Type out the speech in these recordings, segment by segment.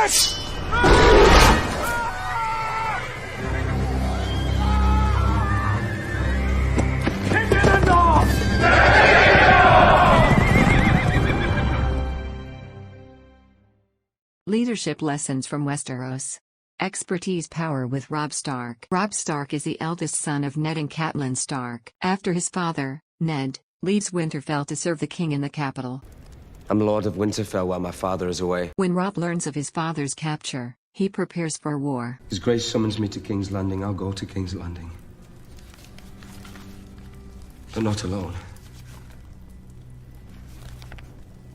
Yes! King of the North! Leadership lessons from Westeros. Expertise power with Robb Stark. Robb Stark is the eldest son of Ned and Catelyn Stark. After his father, Ned, leaves Winterfell to serve the king in the capital. I'm Lord of Winterfell while my father is away. When Robb learns of his father's capture, he prepares for war. His Grace summons me to King's Landing. I'll go to King's Landing. But not alone.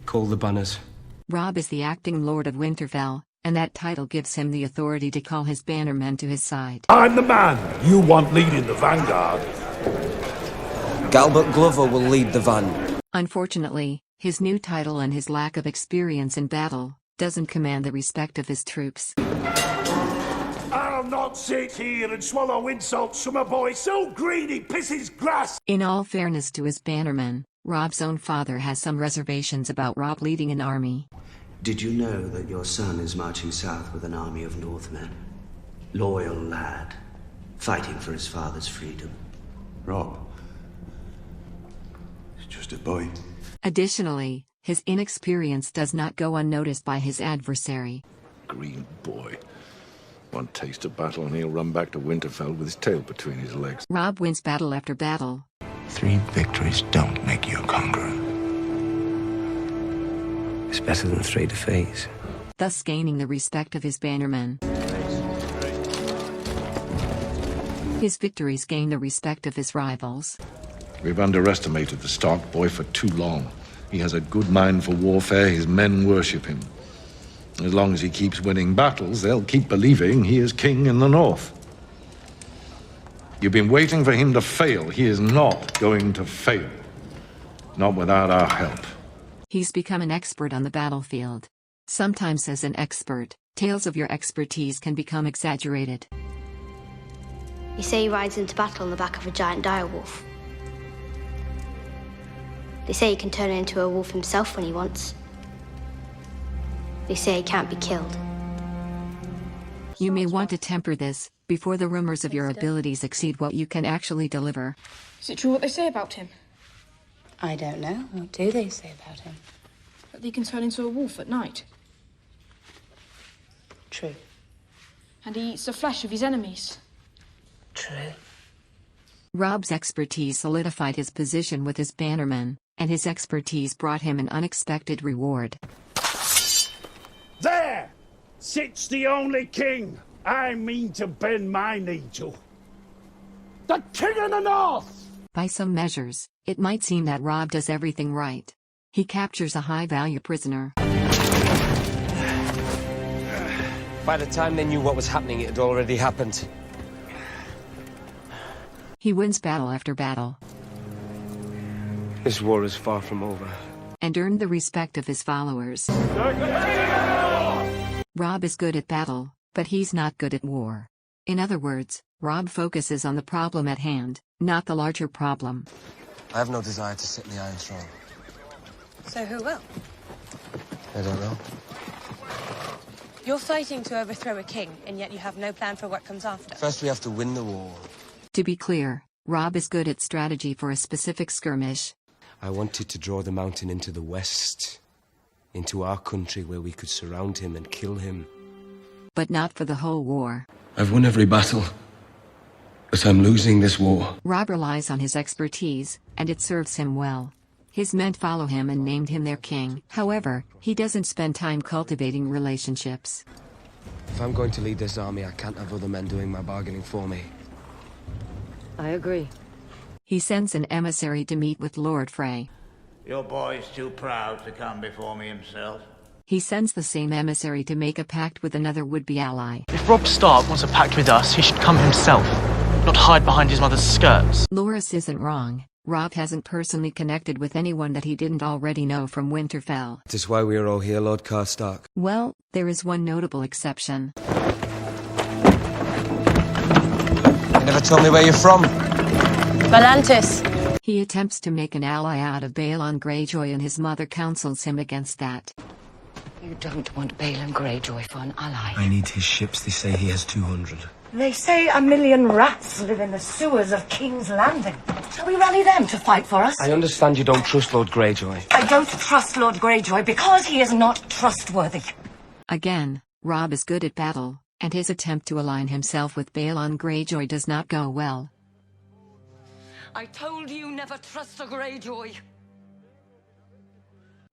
Call the banners. Robb is the acting Lord of Winterfell, and that title gives him the authority to call his bannermen to his side. I'm the man you want leading the vanguard. Galbert Glover will lead the van. Unfortunately, his new title and his lack of experience in battle doesn't command the respect of his troops. I'll not sit here and swallow insults from a boy so green he pisses grass. In all fairness to his bannermen, Robb's own father has some reservations about Robb leading an army. Did you know that your son is marching south with an army of Northmen? Loyal lad, fighting for his father's freedom. Robb. He's just a boy. Additionally, his inexperience does not go unnoticed by his adversary. Green boy. One taste of battle and he'll run back to Winterfell with his tail between his legs. Robb wins battle after battle. 3 victories don't make you a conqueror. It's better than 3 defeats. Thus gaining the respect of his bannermen. His victories gain the respect of his rivals. We've underestimated the Stark boy for too long. He has a good mind for warfare. His men worship him. As long as he keeps winning battles, they'll keep believing he is king in the north. You've been waiting for him to fail. He is not going to fail. Not without our help. He's become an expert on the battlefield. Sometimes as an expert, tales of your expertise can become exaggerated. You say he rides into battle on the back of a giant direwolf. They say he can turn into a wolf himself when he wants. They say he can't be killed. You may want to temper this, before the rumors of your abilities exceed what you can actually deliver. Is it true what they say about him? I don't know. What do they say about him? That he can turn into a wolf at night. True. And he eats the flesh of his enemies. True. Robb's expertise solidified his position with his bannermen, and his expertise brought him an unexpected reward. There sits the only king I mean to bend my knee to. The King of the North! By some measures, it might seem that Robb does everything right. He captures a high-value prisoner. By the time they knew what was happening, it had already happened. He wins battle after battle. This war is far from over. And earned the respect of his followers. Robb is good at battle, but he's not good at war. In other words, Robb focuses on the problem at hand, not the larger problem. I have no desire to sit in the Iron Throne. So who will? I don't know. You're fighting to overthrow a king, and yet you have no plan for what comes after. First we have to win the war. To be clear, Robb is good at strategy for a specific skirmish. I wanted to draw the mountain into the west, into our country where we could surround him and kill him. But not for the whole war. I've won every battle, but I'm losing this war. Robb relies on his expertise, and it serves him well. His men follow him and named him their king. However, he doesn't spend time cultivating relationships. If I'm going to lead this army, I can't have other men doing my bargaining for me. I agree. He sends an emissary to meet with Lord Frey. Your boy's too proud to come before me himself. He sends the same emissary to make a pact with another would-be ally. If Robb Stark wants a pact with us, he should come himself, not hide behind his mother's skirts. Loras isn't wrong. Robb hasn't personally connected with anyone that he didn't already know from Winterfell. That is why we are all here, Lord Karstark. Well, there is one notable exception. You never told me where you're from. Valantis. He attempts to make an ally out of Balon Greyjoy and his mother counsels him against that. You don't want Balin Greyjoy for an ally. I need his ships. They say he has 200. They say 1,000,000 rats live in the sewers of King's Landing. Shall we rally them to fight for us? I understand you don't trust Lord Greyjoy. I don't trust Lord Greyjoy because he is not trustworthy. Again, Robb is good at battle, and his attempt to align himself with Balon Greyjoy does not go well. I told you never trust a Greyjoy.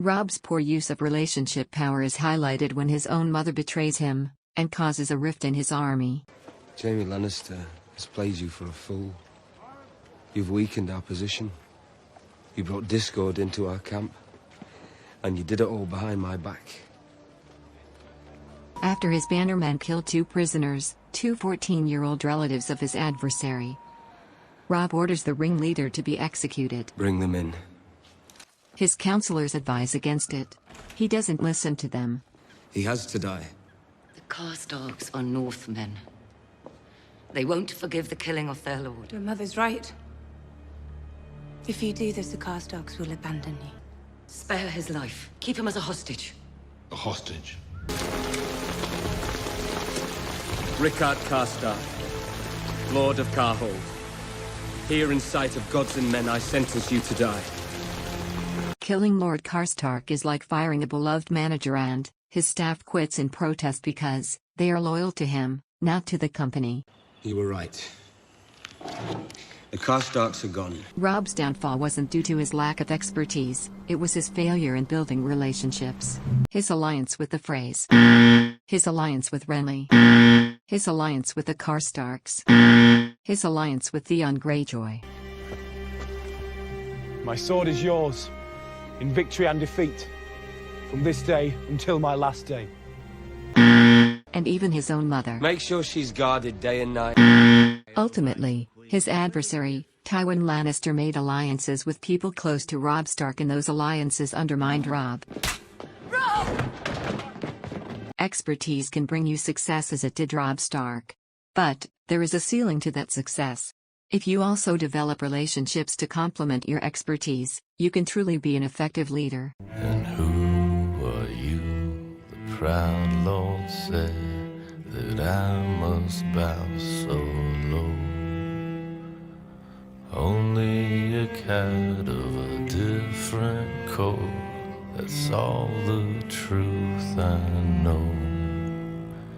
Robb's poor use of relationship power is highlighted when his own mother betrays him, and causes a rift in his army. Jaime Lannister has played you for a fool. You've weakened our position. You brought discord into our camp. And you did it all behind my back. After his bannermen killed 2 prisoners, 2 14-year-old relatives of his adversary, Robb orders the ringleader to be executed. Bring them in. His counselors advise against it. He doesn't listen to them. He has to die. The Karstarks are Northmen. They won't forgive the killing of their lord. Your mother's right. If you do this, the Karstarks will abandon you. Spare his life. Keep him as a hostage. A hostage? Rickard Karstark, Lord of Karhold. Here in sight of gods and men I sentence you to die. Killing Lord Karstark is like firing a beloved manager and his staff quits in protest because they are loyal to him, not to the company. You were right. The Karstarks are gone. Robb's downfall wasn't due to his lack of expertise, it was his failure in building relationships. His alliance with the Freys. His alliance with Renly. His alliance with the Karstarks. His alliance with Theon Greyjoy. My sword is yours, in victory and defeat, from this day until my last day. And even his own mother. Make sure she's guarded day and night. Ultimately, his adversary, Tywin Lannister, made alliances with people close to Robb Stark, and those alliances undermined Robb. Expertise can bring you success as it did Robb Stark. But there is a ceiling to that success. If you also develop relationships to complement your expertise, you can truly be an effective leader. And who are you? The proud lord said that I must bow so low. Only a cat of a different coat. That's all the truth I know.